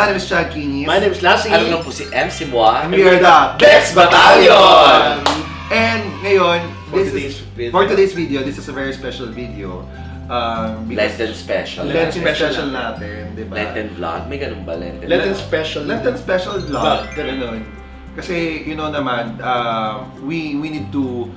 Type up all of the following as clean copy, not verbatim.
My name is Chad Kinis. My name is Lassie. Ano lang po si MC Moa. And we are the Bex Battalion! And ngayon, For today's video, this is a very special video. Lenten special. Lenten special special natin, di ba? Lenten vlog? May ganun ba? Lenten special. Lenten special vlog. Vlog, Ganun. Kasi, you know naman, we need to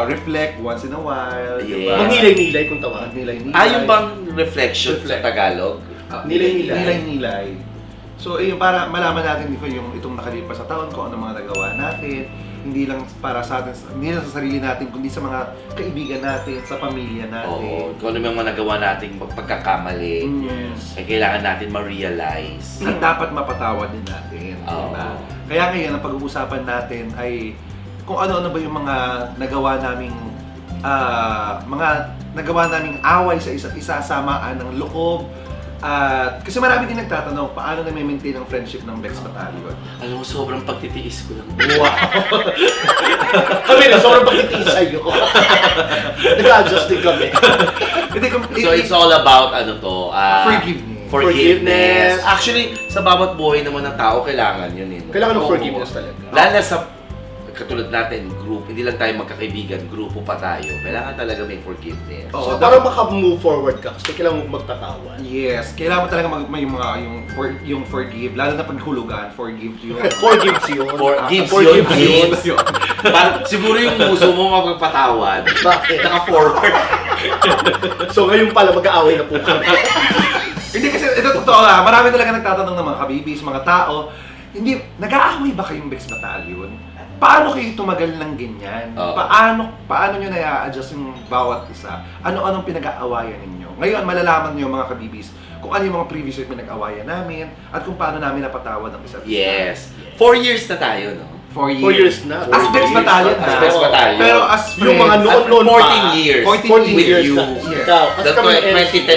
reflect once in a while. Yeah. Diba? Magnilay-nilay kung tawag. Magnilay-nilay. Yung bang reflection sa Reflect. Tagalog? Nilay-nilay. Nilay-nilay. So, ayun, para malaman natin itong nakalipas sa taon, kung ano mga nagawa natin, hindi lang para sa atin, hindi lang sa sarili natin, kundi sa mga kaibigan natin, sa pamilya natin. Oo. Kung ano yung mga nagawa nating pagkakamali, Yes. ay kailangan natin ma-realize. At dapat mapatawad din natin. Oo. Diba? Kaya ngayon, ang pag-uusapan natin ay kung ano-ano ba yung mga nagawa naming away sa isa't isa, samaan ng loob. Kasi marami din nagtatanong, paano na-maintain ang friendship ng Bex Battalion? Alam mo, sobrang pagtitiis ko lang. Wow! Kami na, sobrang pagtitiis sa'yo. Nag-adjust din kami. So it's all about Forgiveness. Forgiveness. Actually, sa bawat buhay naman ng tao, kailangan yun eh. Kailangan ng Oo. forgiveness talaga. Lalo na sa katulad natin, group, hindi lang tayo magkakaibigan, grupo pa tayo. Kailangan talaga may forgiveness. Oo, So, para maka-move forward ka, kasi kailangan mo magtatawan. Yes, kailangan mo talaga yung forgive, lalo na paghulugan, forgive yun. Forgives yun. Forgives Forgives yun. Parang siguro yung puso mo magpapatawad. Bakit? Naka-forward. So, ngayon pala mag-aaway na po kami. Hindi kasi, ito totoo nga, marami talaga nagtatanong ng mga kabibis, mga tao, hindi, nag-aaway ba kayong Bex Battalion? Paano kayo tumagal ng ganyan? Oo. Paano nyo na-adjust yung bawat isa? Ano-anong pinag-aawayan ninyo? Ngayon, malalaman nyo mga kabibis kung ano yung mga previous yung pinag-aawayan namin at kung paano namin napatawad ang isa't isa. Yes. 4 years na tayo, no? 4 years. 4 years na. As Bex Battalion As na. Bex Battalion. Pero as Yung mga friends, noon pa. 14 years. 14 with years you. na. Yes. Ikaw, kasi The kami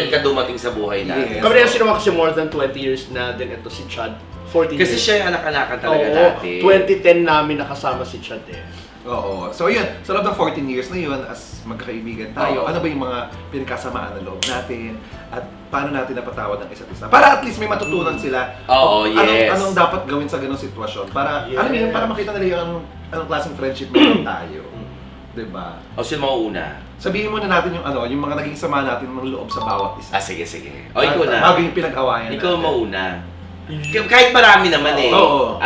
2010 ka dumating sa buhay natin. Yes. Kami rin sinawa kasi more than 20 years na din ito si Chad. 14 Kasi years. siya yung anak-anakan talaga Oo, natin. 2010 namin nakasama si Chad eh. Oo. So yun, sa loob ng 14 years na yun, as magkakaibigan tayo, Oo. ano ba yung mga pinagkasamaan na loob natin at paano natin napatawad ang isa't isa? Para at least may matutunan sila Oo, kung yes. anong dapat gawin sa ganong sitwasyon. Para, Yes. alam mo yun, para makita nila yung anong klaseng friendship meron tayo. Diba? O sino mauuna? Sabihin muna natin yung yung mga naging sama natin ng loob sa bawat isa. Sige. O, ikaw na. Bago yung pinag-awayan Ikaw natin. mauna. Kahit marami naman eh. Oo.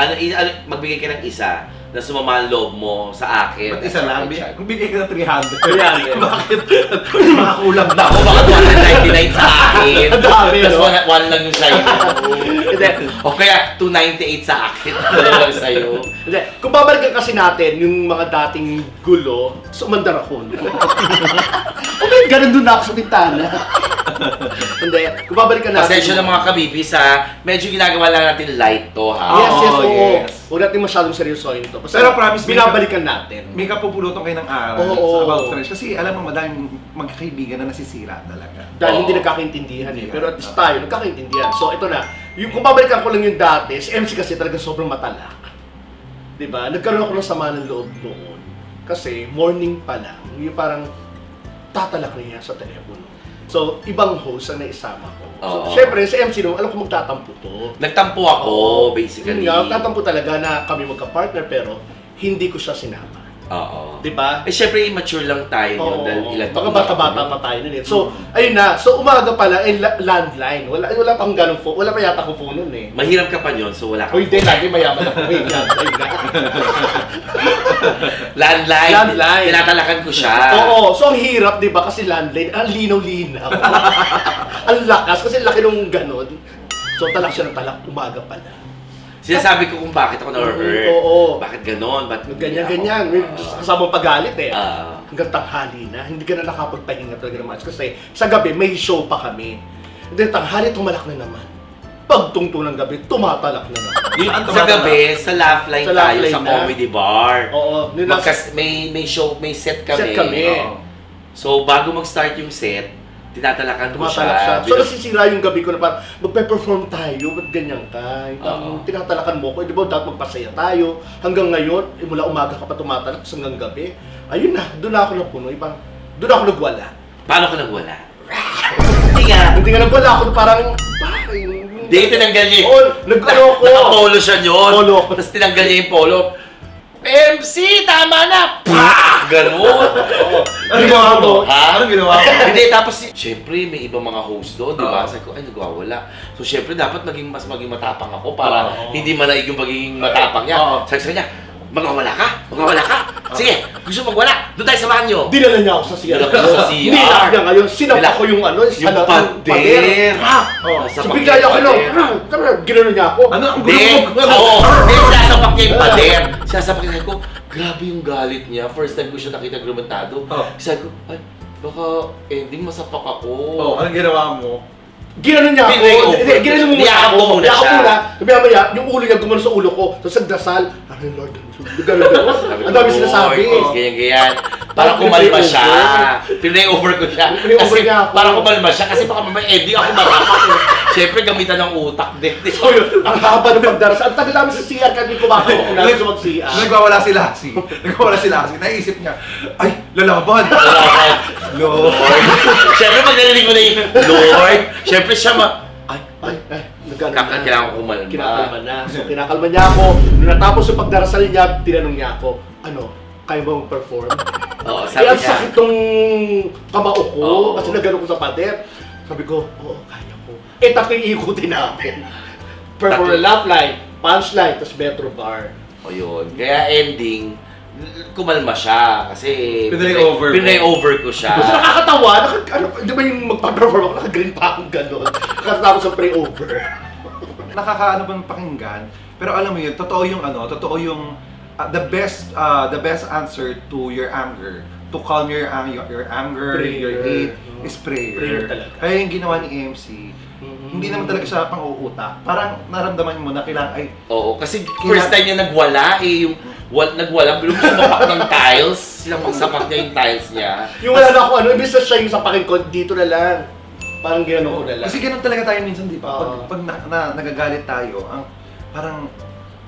Magbigay ka ng isa na sumama ang loob mo sa akin. Ba't isa lang? Kung bigay ka ng 300. 300. Bakit? Makakulang na. Ako, baka 199 sa akin. Ang dami, Tapos no? 1 lang yung sa'yo. Hindi. O kaya 298 sa akin. 1 lang sa'yo. Hindi. Kung babalikan kasi natin yung mga dating gulo, sumandar ako. Okay, ganun doon ako sa bintana. Hindi. Kung babalikan natin. Pasensya ng mga kabibis ha. Medyo ginagawa lang natin light to ha. Yes, Oo, oo. yes. Huwag natin masyadong seryosohin to. Basta Pero promise, binabalikan natin. May kapupulutan kayo ng aral Oo. sa about friends. Kasi alam mo, madaming magkakaibigan na nasisira talaga. Dahil Oo. hindi nagkakaintindihan eh. Hindi Pero yan. at least tayo, nagkakaintindihan. So ito na, yung kung babalikan ko lang yung dati, si MC kasi talaga sobrang matalak. Diba? Nagkaroon ako ng sama ng loob noon. Kasi morning pa lang, yung parang tatalak na niya sa telepono. So, ibang host ang naisama ko. So, Oo. syempre, si MC naman, alam ko magtatampo to. Nagtampo ako, basically. Yun nga, tatampo talaga na kami magka-partner, pero hindi ko siya sinama. Oo. Diba? Eh, syempre, immature lang tayo noon dahil ilan Baka bata-bata pa tayo nun eh. So, ayun na. So, umaga pala, landline. Wala pa akong ganong phone. Wala pa yata akong phone nun eh. Mahirap ka pa yun, so wala ka. O hindi, lagi mayaman ako. Wait, landline na. Landline. Landline. Tinatalakan ko siya. Oo. So, ang hirap, di ba? Kasi landline, ang linaw-linaw. Ang lakas, kasi laki nung ganon. So, talak siya ng talak, umaga pala. Sinasabi ko kung bakit ako na-hurt. Oo. Bakit ganon? Ba't Ganyan-ganyan. May kasamang pagalit eh. Ah. Hanggang tanghali na, hindi ka na nakapagpahinga talaga naman. Kasi sa gabi, may show pa kami. And then tanghali, tumalak na naman. Pagtungtong ng gabi, tumatalak na naman. Sa gabi, sa laugh line Sa laugh tayo line sa na. comedy bar. Oo. May show, may set kami. Set kami. Oo. So, bago mag-start yung set, tinatalakan ko Tumatalak siya. So, Bilang- nasisira yung gabi ko na parang, magpe-perform tayo, ba't ganyan ka? Oo. Tinatalakan mo ko, di ba dapat magpasaya tayo? Hanggang ngayon, mula umaga ka pa tumatalak, tapos hanggang gabi. Ayun na, doon na ako napuno. Parang, doon ako nagwala. Paano ka nagwala? Hindi nga. Hindi nga nagwala ako, parang, bakit? Di, tinanggal niya Oo, nag-ano ko. Naka-polo siya yun. Polo. Tapos tinanggal niya yung polo. MC, tama na! Pah! Ganun. Ano ginawa mo? Ha? Ano ginawa mo? Hindi, tapos siyempre may ibang mga host doon, di ba? Oo. Sabi ko, ay nagwawala. So siyempre dapat maging matapang ako para Oo. hindi manaig yung magiging matapang niya. Oo. Sabi sa kanya, magwawala ka? Magwawala ka? Sige, gusto magwala? Doon tayo sa banyo. Dinala niya ako sa CR. Dinala ko sa CR. Nilak niya ngayon. Sinapa ko yung ano, Yung pader. Oh, Nasa so bigla niya ako, pader. ginanon niya ako. Ano ang Hindi, gulo mo? oo. Hindi, sinasapak niya yung pader. Sinasapak niya ko, grabe yung galit niya. First time ko siya nakita grumentado. Oh. Sabi ko, ay, baka ending masapak ako. Oh, anong ginawa mo? Ginanon niya ako. Pinay-over. Hindi, ginanon mo muna Niyakap ako. mo muna Niyakap siya. mo muna. Maya-maya, yung ulo niya gumano sa ulo ko. Tapos nagdasal. Ano yung Lord? Sabi ko, Ang dami sinasabi. "Lord, ganyan. Para kumalma siya. Pinay-over ko siya. Pinay-over Kasi niya ako. para kumalma siya. Kasi baka mamaya ending ako marapak. Siyempre, gamitan ng utak din. So yun, ang haba ng pagdarasal. Ang tagal namin sa CR kasi kumakaw ko namin sa mag-CR. Nagwawala si Lassie. Nagwawala si Lassie. Naisip niya, ay, lalaban. Lord. Siyempre, pag narinig mo na yung Lord, siyempre siya Ay, kailangan ko kumalma. Kinakalma na. So, kinakalma niya ako. Nung natapos yung pagdarasal niya, tinanong niya ako, ano, kaya mo perform? Oo, Kaya sabi ang niya. sakit tong kamao ko, Oo. kasi nagano ko sa pader. Sabi ko, oo, kaya ko. Eh, tatlo yung ikutin namin. Perform Tatlo. lap line, punchline, tapos metro bar. O yun. Kaya ending, kumalma siya. Kasi Pinay-over mo. pinay-over ko siya. Kasi nakakatawa, di ba yung magpa-perform ako, naka-green pa akong gano'n. Nakatapos sa pre-over. Nakakaano bang pakinggan, pero alam mo yun, totoo yung the best answer to your anger, to calm your anger, Prayer. your hate is prayer. Prayer talaga. Kaya yung ginawa ni MC, hindi naman talaga siya pang-uutak. Parang naramdaman mo na kailangan ay Oo, kasi first time niya nagwala, yung nagwala, pero sumapak ng tiles. Silang magsapak niya yung tiles niya. Yung wala na ako, imbis na siya yung sapakin ko, dito na lang. Parang gano'n ko na lang. kasi ganun talaga tayo minsan, di ba? Oo. Pag nagagalit tayo, ang parang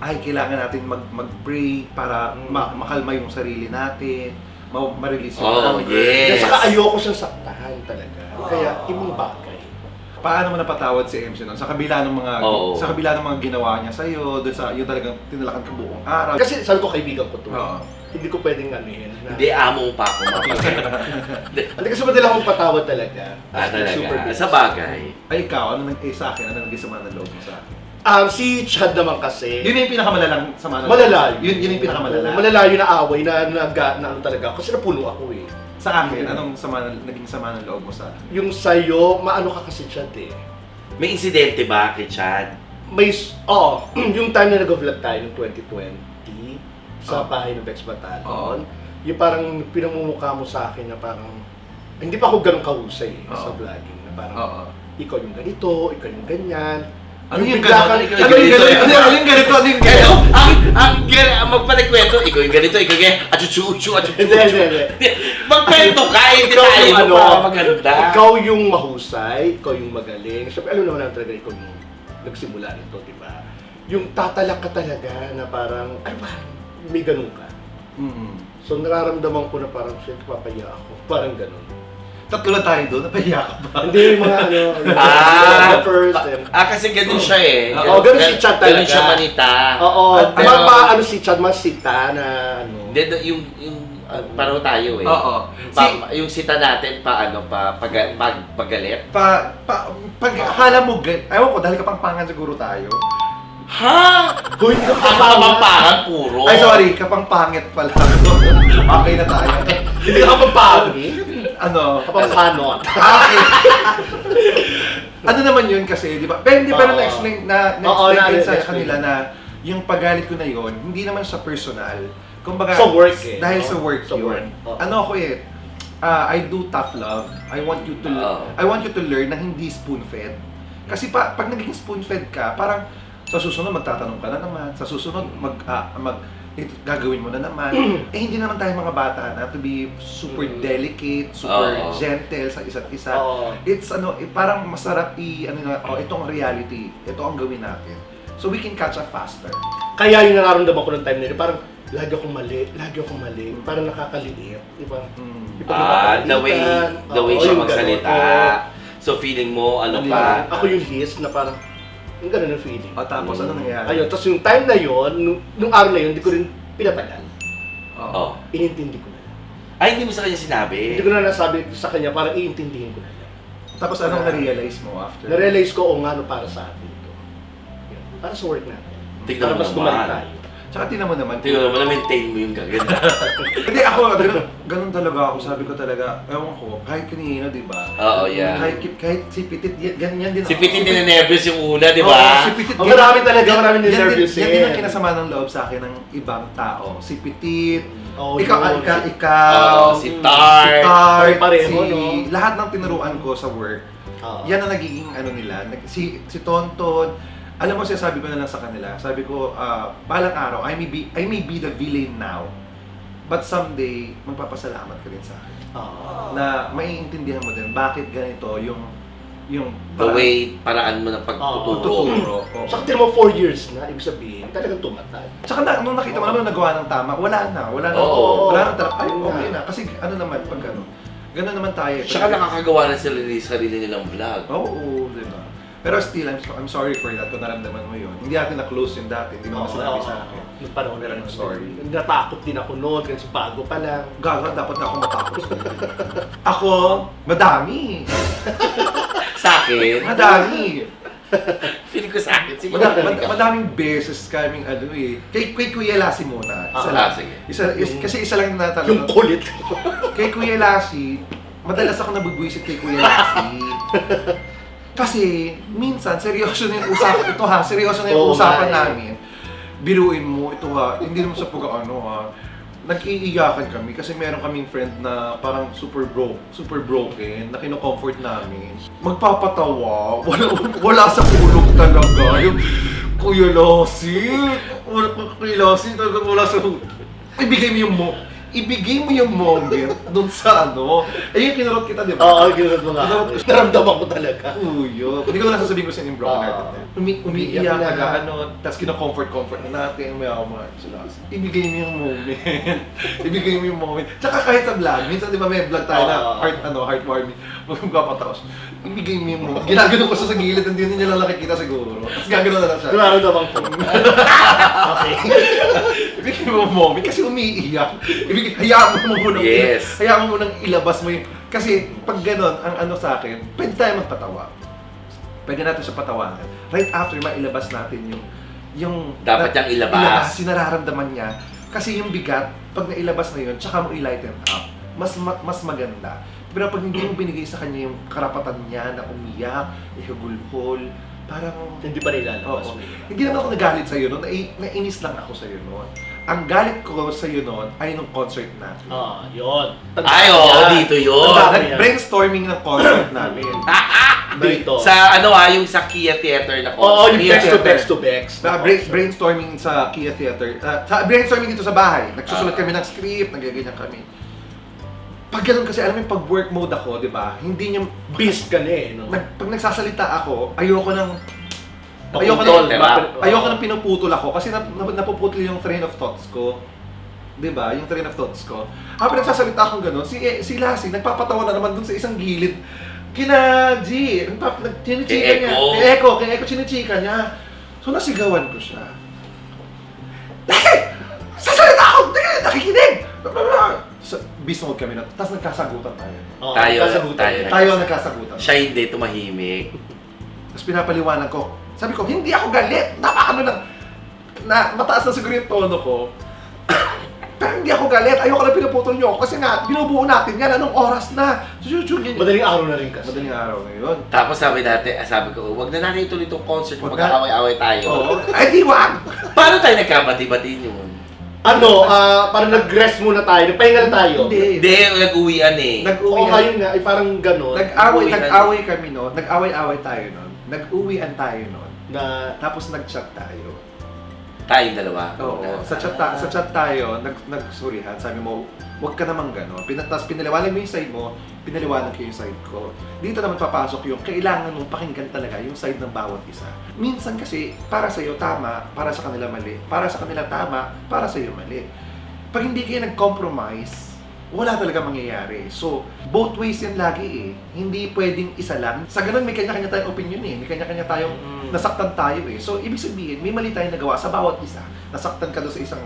ay kailangan natin mag-pray para makalma yung sarili natin, ma-release yung Oh, anger. yes. At saka ayoko siyang saktahan talaga. Kaya, ibang bagay. Paano mo napatawad si MC noon? Sa kabila ng mga Oo. ginawa niya sa iyo, doon sa yung talagang tinalakan ka buong araw. Kasi sabi ko, kaibigan ko to. Oo. Hindi ko pwedeng anuhin. Hindi, amo pa ako Hindi kasi madala akong patawad talaga. Super talaga. good. Sa bagay. Ay ikaw, ano sa akin? Ano naging sama ng loob mo sa akin? Si Chad naman kasi, Yun yung pinakamalalang sama ng loob. malala Yun yung pinakamalala. Malala yun na away na ano talaga. Kasi napuno ako eh. Sa akin, anong naging sama ng loob mo sa akin? Yung sa'yo, maano ka kasi Chad eh. May insidente ba kay Chad? Yung time na nag-vlog tayo noong 2020 sa bahay ng Bex Batalon, yung parang pinamumukha mo sa akin na parang, hindi pa ako ganun kahusay sa vlogging, na parang, ikaw yung ganito, ikaw yung ganyan. Ano yung bigla ganito? kang- Ano yung ganito? Ano yung ganito? Ano yung Kaya, ganito? ang magpalikwento, ikaw yung ganito, ikaw yung achuchuchu, Hindi. Magkwento ka, hindi Ikaw tayo yung ano, para maganda. ikaw yung mahusay, ikaw yung magaling. Sabi, alam naman natin talaga ikaw yung nagsimula nito, di ba? Yung tatalak ka talaga na parang, ay ba, may ganun ka. So nararamdaman ko na parang, shit, papaya ako. Parang ganun. Tatlo lang tayo doon, napahiya ka ba? Hindi, mga first. Kasi ganun siya eh. Oo, ganun si Chad talaga. Ganun siya manita. Oo, Pero- ano si Chad, masita na ano. Hindi, yung pareho tayo eh. Oo. Yung sita natin, pagalit. Pag akala mo, ewan ko, dahil kapangpangan siguro tayo. Ha? Hoy, hindi ka Ang kapampangan puro. Ay, sorry, kapangpangit pala. Okay na tayo. Hindi ka pampagi. Ano? Kapampanot. Okay. Ano naman yun kasi, di ba? Pero Oo. na-explain Oo, kayo sa na-explain. kanila na yung paggalit ko na yun, hindi naman sa personal. Kumbaga, Sa work eh. Dahil Oo. sa work Sa yun. work. Oo. Ano ako eh, I do tough love. I want you to learn na hindi spoon-fed. Kasi pag naging spoon-fed ka, parang sa susunod magtatanong ka na naman, sa susunod gagawin mo na naman. Hindi naman tayo mga bata na to be super delicate, super Oo. gentle sa isa't isa. Oo. It's parang masarap ito ang reality, ito ang gawin natin. So we can catch up faster. Kaya yung nararamdaman ko ng time na yun, parang lagi akong mali, parang nakakaliit, di ba? The way Oo, siya yung magsalita. ganun. So feeling mo, ano Ano pa? Ako yung his na parang, Yung ganun ang feeling. O tapos ano nangyari? Ayun, tapos yung time na yun, nung araw na yun, hindi ko rin pinatagal. Oh. Inintindi ko na lang. Ay, hindi mo sa kanya sinabi. Hindi ko na nasabi sa kanya, parang iintindihin ko na lang. Tapos anong na-realize mo after? Na-realize ko, nga, para sa atin ito. Yun, para sa work natin. Tignan Para mo mas naman. gumaling tayo. Tsaka tingnan mo naman. Tingnan mo, na-maintain mo yung gaganda. Hindi ako, ganun talaga ako. Sabi ko talaga, ewan ko, kahit kanino, di ba? Oo, yeah. Kahit si Pitit, ganyan din Si ako. Pitin din na-nervous yung una, di Oo, ba? si Pitit, Oh, marami talaga, marami din nervous Yan din ang eh. kinasama ng loob sa akin ng ibang tao. Si Pitit, Oh, ikaw, yun. ikaw, Oo, si Tart. si Tart, Pareho, si no? lahat ng tinuruan ko sa work. Oo. Yan ang nagiging ano nila. Si Tonton, alam mo, sabi ko na lang sa kanila, sabi ko, balang araw, I may be the villain now, but someday, magpapasalamat ka rin sa akin. Oo. Na maiintindihan mo din, bakit ganito yung The way, paraan mo ng pagtuturo. tuturo. So, tingnan mo 4 years na, ibig sabihin, talagang tumatay. Tsaka nung nakita mo naman nagawa ng tama, wala na. Wala na talaga. Ay, okay na. Kasi ano naman, pag gano'n naman tayo. Tsaka nakakagawa na sila sarili nilang vlog. Oo, di ba? Pero still, I'm sorry for that kung naramdaman mo yun. Hindi natin na-close yung dati, hindi mo sinabi sa akin. Nung panahon Pero I'm sorry. Natakot din ako noon, kasi bago pa lang. Gaga, dapat na ako matakot. Ako, madami. Sa akin, Madami. feeling ko sa akin. Siguro ka. Madaming beses kaming ano eh. Kay Kuya Lassie muna. Sige. Kasi isa lang na Yung talaga. kulit. Kay Kuya Lassie, madalas ako nabubwisit kay Kuya Lassie. Kasi minsan, seryoso na yung usapan. Ito ha, seryoso na yung Oo, usapan nga eh. namin. Biruin mo, ito ha, hindi naman sa pag-ano ha. Nag-iiyakan kami kasi meron kaming friend na parang super broken, na kino-comfort namin. Magpapatawa, wala sa ulog talaga. Yung Kuya Lassie, Kuya Lassie, talagang wala sa ulog. Ibigay mo yung moment dun sa ano. Yung kinurot kita, di ba? Oo, ginunod mo nga. Naramdaman ko talaga. Uyo. Hindi ko na sasabihin ko sa inyong broken hearted na. Umiiyak Umiiyak ka, na. ano, tapos kino-comfort na natin, may ako sila. Ibigay mo yung moment. Ibigay mo yung moment. Tsaka kahit sa vlog, minsan di ba may vlog tayo na heartwarming, magpapataos. Ibigay mo yung moment. Ginagano ko sa gilid, hindi nila lang nakikita siguro. Tapos gagano na lang siya. Naramdaman ko. Okay. Ibigay mo yung moment kasi umiiyak. Hayaan mo munang Yes. hayaan mo munang ilabas mo yung kasi pag gano'n ang ano sa akin, pwede tayo magpatawa. Pwede natin siya patawanan. Right after mailabas natin yung Dapat niyang ilabas. yung nararamdaman niya kasi yung bigat pag nailabas na yun, tsaka mo i-lighten up. Mas maganda. Pero pag hindi mo binigay sa kanya yung karapatan niya na umiyak, ikagulhol, parang Hindi pa nilalabas. oo. Hindi naman ako nagalit sa'yo noon, nainis lang ako sa'yo noon. Ang galit ko sa'yo noon ay nung concert natin. Yun. Ay, oo, dito yun. Brainstorming ng concert namin. Dito. Sa yung sa Kia Theater na Oo, concert. yung Bex to Bex. Brainstorming sa Kia Theater. Brainstorming dito sa bahay. Nagsusulat kami ng script, nagaganyan kami. Pag ganun kasi, alam mo yung pag work mode ako, di ba? Hindi niya... Beast ka na eh, no? Pag nagsasalita ako, ayoko nang Paputol, diba? ayoko nang pinuputol ako kasi napuputol yung train of thoughts ko. 'Di ba? Yung train of thoughts ko. Habang nagsasalita akong gano'n, si Lassie nagpapatawa na naman dun sa isang gilid. Kina G, chinichika niya. Kay Echo, chinichika niya. So nasigawan ko siya. Lassie! Sasalita ako! Hindi ka nakikinig! Beast mode kami na. Tapos nagkasagutan tayo. Tayo ang nagkasagutan. Siya hindi, tumahimik. Tapos pinapaliwanag ko. Sabi ko, hindi ako galit. Napakano lang. Mataas na siguro yung tono ko. Pero hindi ako galit. Ayoko lang pinuputol niyo ako. Kasi nga, binubuo natin yan. Anong oras na? Madaling araw na rin kasi. Madaling araw ngayon. Tapos sabi ko, wag na natin ituloy itong concert, magkakaway-away tayo. Oo. Ay, di wag! Paano tayo nagkabati-bati yun? Parang nag-rest muna tayo. Nagpahinga na tayo. Hindi. Hindi, nag-uwian eh. Oo, ayun nga. Ay, parang gano'n. Nag-away kami noon. Nag-away-away tayo noon. Nag-uwian tayo noon. Tapos nag-chat tayo. Tayong dalawa. Oo. Sa chat tayo, nagsurihan. Sabi mo, huwag ka namang gano'n. Tapos pinaliwanag mo yung side mo, pinaliwanag ko yung side ko. Dito naman papasok yung kailangan mong pakinggan talaga yung side ng bawat isa. Minsan kasi, para sa'yo tama, para sa kanila mali. Para sa kanila tama, para sa'yo mali. Pag hindi kayo nag-compromise, wala talaga mangyayari. So, both ways yan lagi eh. Hindi pwedeng isa lang. Sa ganun, may kanya-kanya tayong opinion eh. May kanya-kanya tayong nasaktan tayo eh. So, ibig sabihin, may mali tayong nagawa sa bawat isa. Nasaktan ka doon sa isang,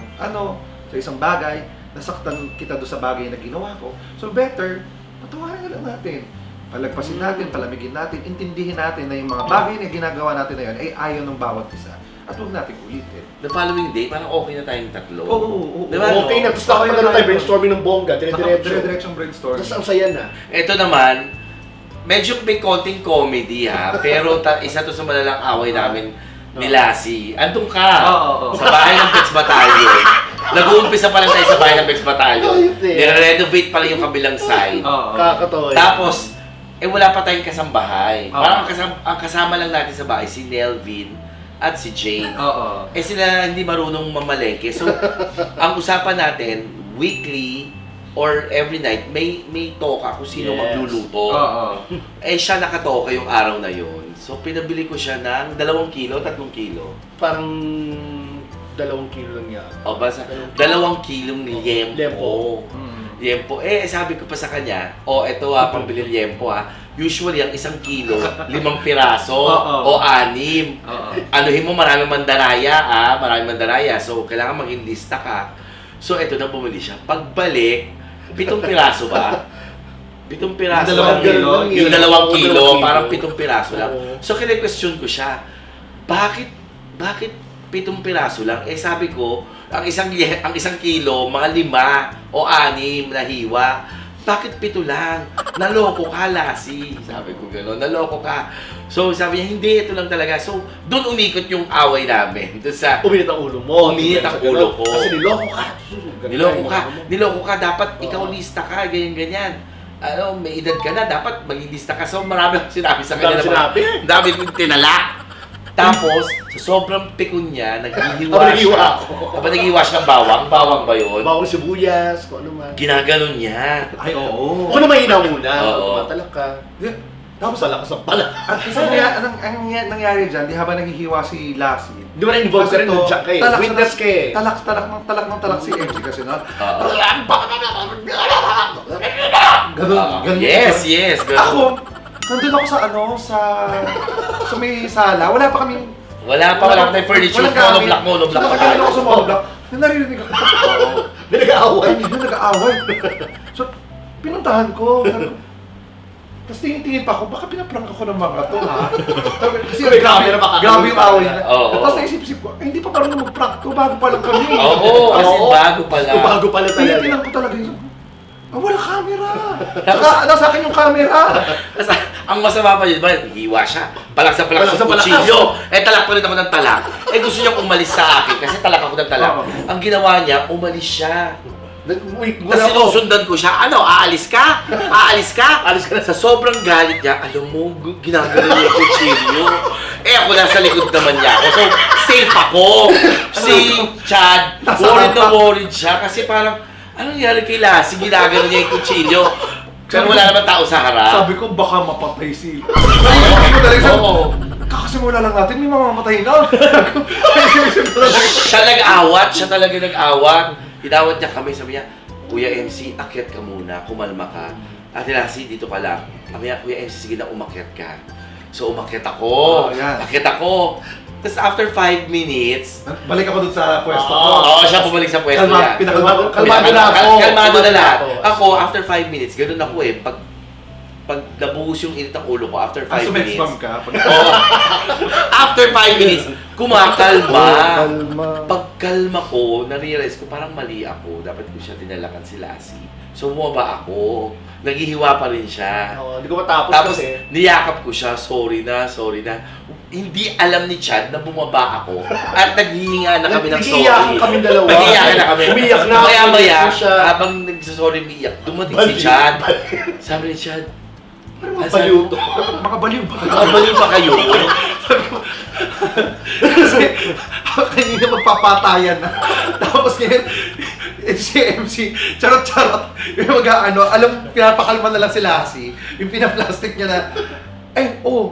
sa isang bagay. Nasaktan kita doon sa bagay na ginawa ko. So, better, patawarin na lang natin. Palagpasin natin, palamigin natin, intindihin natin na yung mga bagay na ginagawa natin na yun ay ayaw ng bawat isa. At huwag natin ulitin. The following day, parang okay na tayong tatlo. Oo. Diba? Okay na, tapos nakapagano tayo brainstorming ng bongga, dire-diretso. Dire-diretsong brainstorm. Tapos ang saya na. Ito naman, medyo may konting comedy ha, pero isa to sa malalang away namin ni Lassie. Andun ka Oo. sa bahay ng Bex Battalion. Nag-uumpisa pa lang tayo sa bahay ng Bex Battalion. Nire-renovate pa lang yung kabilang side. Oo. Kakatoy. Tapos, wala pa tayong kasambahay. Oo. Parang ang kasama lang natin sa bahay, si Nelvin at si Jane. Oo. Sila hindi marunong mamalengke. So, ang usapan natin, weekly or every night, may toka kung sino Yes. magluluto. Oo. Siya nakatoka yung araw na yon. So, pinabili ko siya ng 2 kilo, 3 kilo. Parang 2 kilo lang yan. O, basta 2 kilong Liempo. liempo. Liempo. Sabi ko pa sa kanya, eto pambili liempo Usually, ang 1 kilo, 5 piraso o 6. Anuhin mo, maraming mandaraya maraming mandaraya. So, kailangan maging lista ka. So, eto na bumili siya. Pagbalik, 7 piraso ba? 7 piraso. Yung 2 kilo? Yung 2 kilo, Oo, parang 7 piraso lang. Oo. So, kine-question ko siya, bakit 7 piraso lang? Sabi ko, ang 1 kilo, mga 5 o 6 na hiwa. Bakit 7 lang? Naloko ka, Lassie. Sabi ko gano'n, naloko ka. So, sabi niya, hindi, ito lang talaga. So, doon umikot yung away namin. Doon sa, Uminit ang ulo mo. Uminit ang ulo ko. Kasi niloko ka. Niloko ka, dapat ikaw lista ka, ganyan-ganyan. May edad ka na, dapat maging lista ka. So, marami akong sinabi sa kanya. Dami. Dami kong tinala. Tapos, sa sobrang pikon niya, naghihiwa Habang naghiwa siya ng bawang. Bawang ba yun? Bawang sibuyas, kung ano man. Ginaganon niya. Ay, oo. Ako na mahina muna. Oo. Tumatalak ka. Tapos, Malakas ang pala. at isa ang nangyari dyan, di habang naghihiwa si Lassie, Di ba na-involve ka rin ng Jack eh? Witness ka eh. talak si MC kasi no? Oo. Ganun. Yes. Ako, nandun ako sa may sala. Wala pa kaming... Wala pa tayong furniture. Monoblock. Nakakala ako sa monoblock. Narinig ako. May nag-aaway. Hindi nag-aaway. So, pinuntahan ko. Tapos tingin pa ako, baka pinaprank ako ng mga to, ha? Kasi May camera baka grabe yung away nila. Oo. Tapos naisip-isip ko, hindi pa marunong mag-prank to, bago pa lang kami. Oo, kasi Oo. bago pala. Bago pala talaga. Tinitingnan ko talaga yun. Wala camera. Saka, nasa akin yung camera. Tapos, ang masama pa yun, hiwa siya. Palak sa Palak sa kutsilyo. Talak pa rin ako ng talak. Gusto niya umalis sa akin kasi talak ako ng talak. Oo. Ang ginawa niya, umalis siya. Wait, Tapos sinusundan ko siya, aalis ka? Aalis ka? Aalis ka na. Sa sobrang galit niya, alam mo, ginagano niya yung kutsilyo. Ako nasa likod naman niya ako. So, safe ako. Si Chad, worried siya kasi parang, ano nangyari kay Lassie? Ginagano niya yung kutsilyo. Pero wala naman tao sa harap. Sabi ko, baka mapatay si... Naisip ko talaga, Oo. kakasimula lang natin, may mamamatay na. Siya nag-awat, siya talaga nag-awat. Tinawad niya kami, sabi niya, Kuya MC, akyat ka muna, kumalma ka. Ate Lassie, dito ka lang. Sabi niya, Kuya MC, sige na, umakyat ka. So, umakyat ako. Oh, yan. Akyat ako. Tapos after 5 minutes, Balik ako dun sa pwesto ko. Oo, siya bumalik sa pwesto niya. Kalmado na ako. Kalmado na lahat. Ako. Ako, after 5 minutes, ganun ako eh. Pag nabuhos yung init ng ulo ko, after 5 minutes. Sumexbam ka. Oo. After 5 minutes, kumakalma. Pagkalma ko, na-realize ko parang mali ako. Dapat ko siya tinalakan si Lassie. So, bumaba ako. Naghihiwa pa rin siya. Hindi ko matapos Tapos, kasi. niyakap ko siya. Sorry na. Hindi alam ni Chad na bumaba ako. At naghihinga na kami ng sorry. Nag-iiyakan kami dalawa. Nag-iiyakan na kami. Umiyak na. Maya-maya, umiyak na siya. habang nagsasorry umiyak, dumating si Chad. Sabi ni Chad, Mga baliw to. Mga baliw ba? "Mabaliw ba kayo?" Kasi kanina magpapatayan na. Tapos ngayon, si MC, charot-charot. Yung alam, pinapakalma na lang si Lassie. Yung pinaplastic niya na,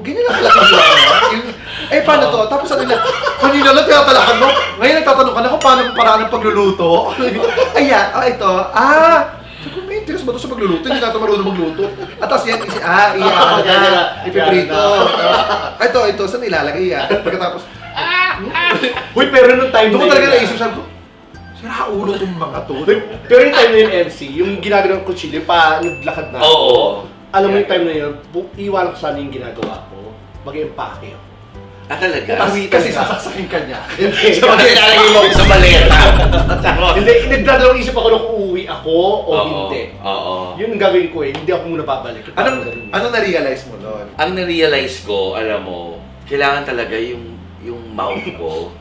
ganyan lang kalaki yung paano to? Tapos ano nila, kanina lang tinatalakan mo. Ngayon nagtatanong ka na kung paano paraan ng pagluluto. Ayan, ito. Sabi ko, tigas ba ito sa magluluto? Hindi na ito marunong magluto. At tapos yan, iyan na, ipiprito. Ito, saan ilalagay yan? Pagkatapos, Uy, pero nung time doon ko na talaga yun, naisip, sabi ko, sira ulo itong mga to. pero yung time na yun, MC, yung ginagawa ng kutsilyo, naglakad na ako. Oo. Alam mo yung time na yun, iwan ko sana yung ginagawa ko. Mag-empake ako. Ah, talaga? Kasi sasaksakin ka niya. Kasi nilalagay mo ako sa maleta. Hindi, nagdadalawang isip ako kung uuwi ako o hindi. Oo. Yun ang gagawin ko eh, hindi ako muna babalik. Anong na-realize mo doon? Ang na-realize ko, alam mo, kailangan talaga yung mouth ko.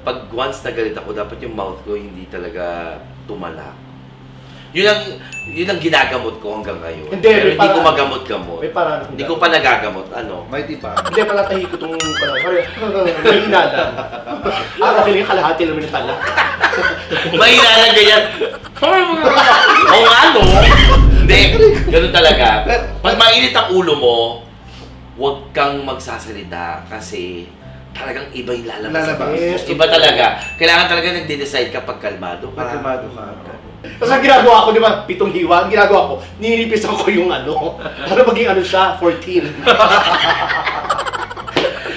Pag once na galit ako, dapat yung mouth ko hindi talaga tumalak. Yun ang ginagamot ko hanggang ngayon. Hindi, pero may hindi ko paraan. magamot-gamot. May paraan. Hindi ko pa nagagamot. Ano? May tipa. Hindi, palatahi ko itong mahina lang. Kiling kalahati lang yung tala. Mahina lang ganyan. Oo nga, no? Hindi, ganun talaga. Pag mainit ang ulo mo, huwag kang magsasalita kasi talagang iba yung lalabas. Yes, Iba talaga. Kailangan talaga nagde-decide kapag kalmado ka. Kalmado ka. Tapos ang ginagawa ko, di ba, 7 hiwa, ang ginagawa ko, ninipis ako yung para maging siya, 14.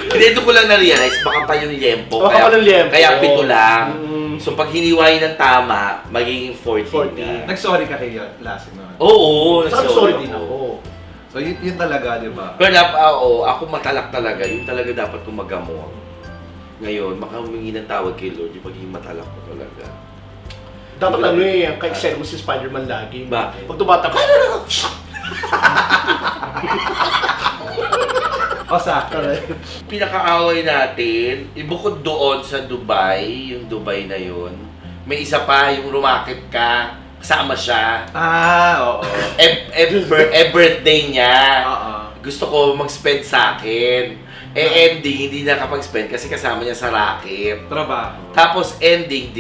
Hindi, doon ko lang na-realize, baka pa yung liempo. Baka pa yung liempo. Kaya 7 lang. Mm. So pag hiniwain ng tama, magiging 14 nga. Nag-sorry ka kay Lassie noon. Oo, Saka sorry din ako. So yun talaga, di ba? Pero ako matalak talaga. Yun talaga dapat kong magamot. Ngayon, makahumingi ng tawag kay Lord, yung pagiging matalak ko talaga. Dapat ang ka-excite mo si Spider-Man lagi. Bakit? Pag tumatak, Sakto. Pinakaaway natin, ibukod doon sa Dubai, yung Dubai na yun, may isa pa, yung rumakit ka, kasama siya. Oo. Birthday niya. Oo. Gusto ko mag-spend sa akin. Ending, hindi nakapag-spend kasi kasama niya sa racket. Trabaho. Tapos ending,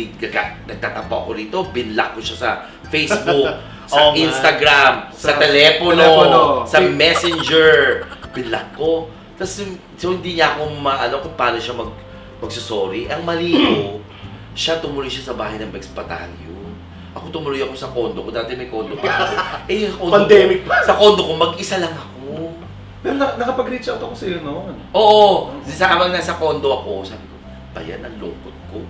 nagtatapo ako rito, binlock ko siya sa Facebook, sa Oh, Instagram, sa Sa telepono, telepono. sa Messenger. Binlock ko. Tapos so hindi niya ako maano kung paano siya magsusorry. Ang mali ko, siya tumuloy siya sa bahay ng Bex Batalyo. Ako tumuloy ako sa kondo ko. Dati may kondo pa ako. Yung kondo Pandemic ko, sa kondo ko, mag-isa lang ako. Pero nakapag-reach out ako sa'yo noon. Oo, habang nasa kondo ako, sabi ko, bayan, ang lungkot ko.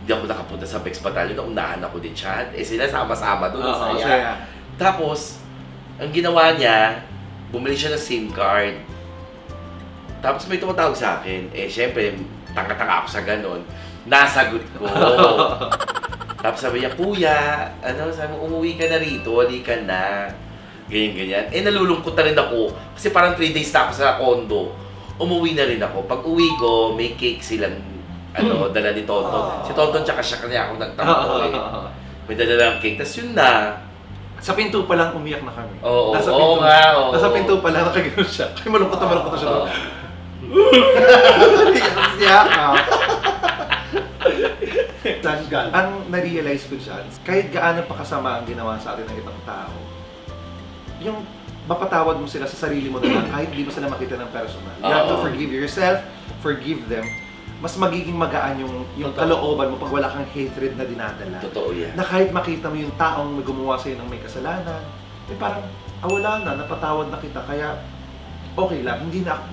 Hindi ako nakapunta sa Bex Batalyon, naunahan ako din siya. Sila sama-sama doon, ang saya. Tapos, ang ginawa niya, bumili siya ng SIM card. Tapos may tumatawag sa akin. Syempre, tanga-tanga ako sa ganon. Nasagot ko. Tapos sabi niya, Kuya, sabi mo, umuwi ka na rito, wali ka na. Ganyan-ganyan. Nalulungkot na rin ako. Kasi parang 3 days na ako sa condo. Umuwi na rin ako. Pag uwi ko, may cake silang dala ni Tonton. Si Tonton tsaka siya kanya ako nagtampo eh. May dala ng cake. Tapos yun na. Sa pinto pa lang umiyak na kami. Oo, Nasa oo pinto, nga, oo. Nasa pinto pa lang nakagano'n siya. Kaya malungkot na siya. Oo. Ang na-realize ko dyan, kahit gaano pa kasama ang ginawa sa atin ng ibang tao, yung mapatawad mo sila sa sarili mo na lang kahit di mo sila makita ng personal. You have to forgive yourself, forgive them. Mas magiging magaan yung kalooban mo pag wala kang hatred na dinadala. Totoo yan. Na kahit makita mo yung taong gumawa sa'yo ng may kasalanan, parang, wala na, napatawad na kita, kaya okay lang,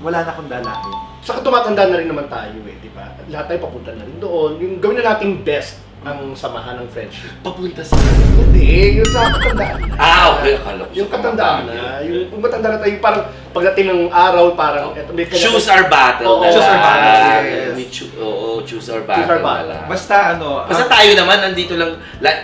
wala na akong dalahin. Saka tumatanda na rin naman tayo di ba? Lahat tayo papunta na rin doon. Yung gawin na nating best ang samahan ng friendship. Papunta sa... Hindi, yung sa katandaan na. Okay. Akala ko Yung sa katandaan kapatid. na. Yung matanda na tayo, parang pagdating ng araw, parang... may Choose our battle. Oo, na choose our lang. battle, yes. Choose our battle. Choose our battle. na lang. Basta tayo naman, nandito lang,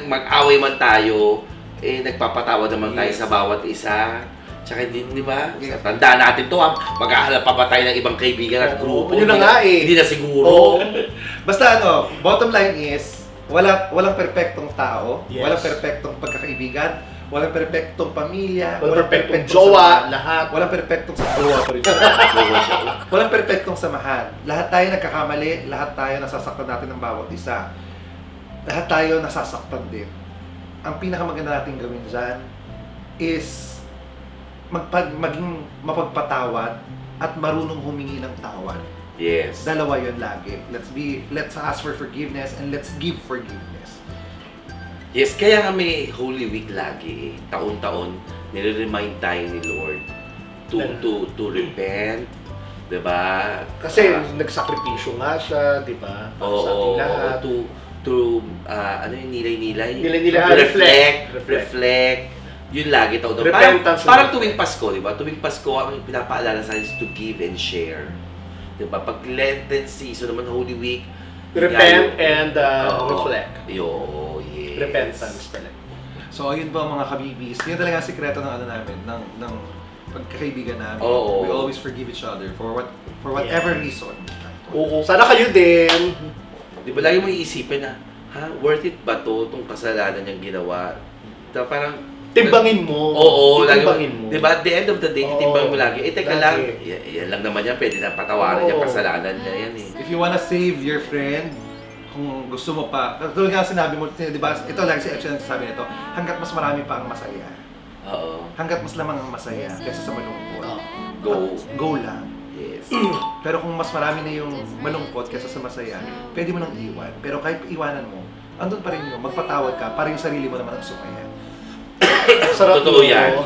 mag-away man tayo, nagpapatawa naman tayo sa bawat isa. Tsaka di ba? Tandaan natin to maghahanap pa ba tayo ng ibang kaibigan at grupo? Yun na nga Hindi na siguro. Basta bottom line is, walang perpektong tao, Yes. walang perpektong pagkakaibigan, walang perpektong pamilya, Walang perfectong jowa, samahan, lahat. walang perpektong jowa pa rin. Walang perpektong samahan. Lahat tayo nagkakamali, lahat tayo nasasaktan natin ng bawat isa. Lahat tayo nasasaktan din. Ang pinakamaganda natin gawin dyan is maging mapagpatawad at marunong humingi ng tawad. Yes. Dalawa yun lagi. Let's ask for forgiveness and let's give forgiveness. Yes, kaya nga may Holy Week lagi eh. Taon-taon, nire-remind tayo ni Lord to repent, 'di ba? Kasi nagsakripisyo nga siya, di ba? Para sa ating lahat. Ano yung nilay-nilay? Nilay-nilay, reflect. Yun lagi taon. Repentance. Parang tuwing Pasko, di ba? Tuwing Pasko, ang pinapaalala sa akin is to give and share. Di ba? Pag Lenten season naman, Holy Week, Repent and reflect. Yes. Repentance talaga. So, ayun po mga kabibis. Yun talaga ang sikreto ng ano namin, ng pagkakaibigan namin. Oo. We always forgive each other for whatever reason. Oo. Sana kayo din. Di ba lagi mo iisipin na, worth it ba to, itong kasalanan niyang ginawa? Parang, Timbangin mo. Oo, lagi mo. Timbangin mo. Di ba, at the end of the day, titimbang mo lagi. Teka lagi. lang, yan lang naman yan, pwede na patawaran niya, kasalanan niya yan eh. If you wanna save your friend, kung gusto mo pa, tulad nga sinabi mo, di ba, ito lang si Epson ang sabi nito, hanggat mas marami pa ang masaya. Oo. Hanggat mas lamang ang masaya kaysa sa malungkot. Go lang. Yes. Pero kung mas marami na yung malungkot kaysa sa masaya, pwede mo nang iwan. Pero kahit iwanan mo, andun pa rin yun, magpatawad ka, para yung sarili mo naman ang sumaya. Sarap Totoo yan.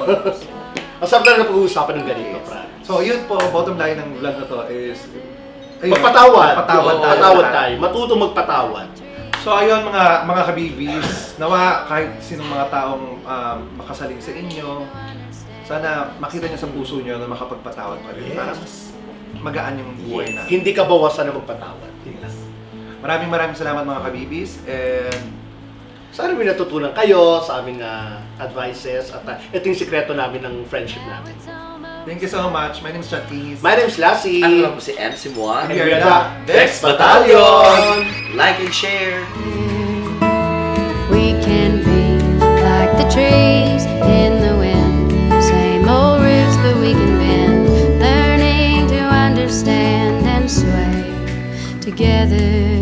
Ang sarap na pag-uusapan ng ganito, Franz. So yun po, bottom line ng vlog na to is, ayun, Magpatawad. Magpatawad tayo. Matutong magpatawad. So ayun mga kabibis, nawa kahit sinong mga taong makasaling sa inyo, sana makita nyo sa puso nyo na makapagpatawad pa rin para mas magaan yung buhay na. Hindi ka bawasan na magpatawad. Maraming salamat mga kabibis, and Sana may natutunan kayo sa aming advices at ito yung sikreto namin ng friendship namin. thank you so much. My name is Chuckies. My name's Lassie. Ano lang po si MC Moa? And we are the Dex Battalion! Like and share! We can be like the trees in the wind, same old roots but we can bend, learning to understand and sway together.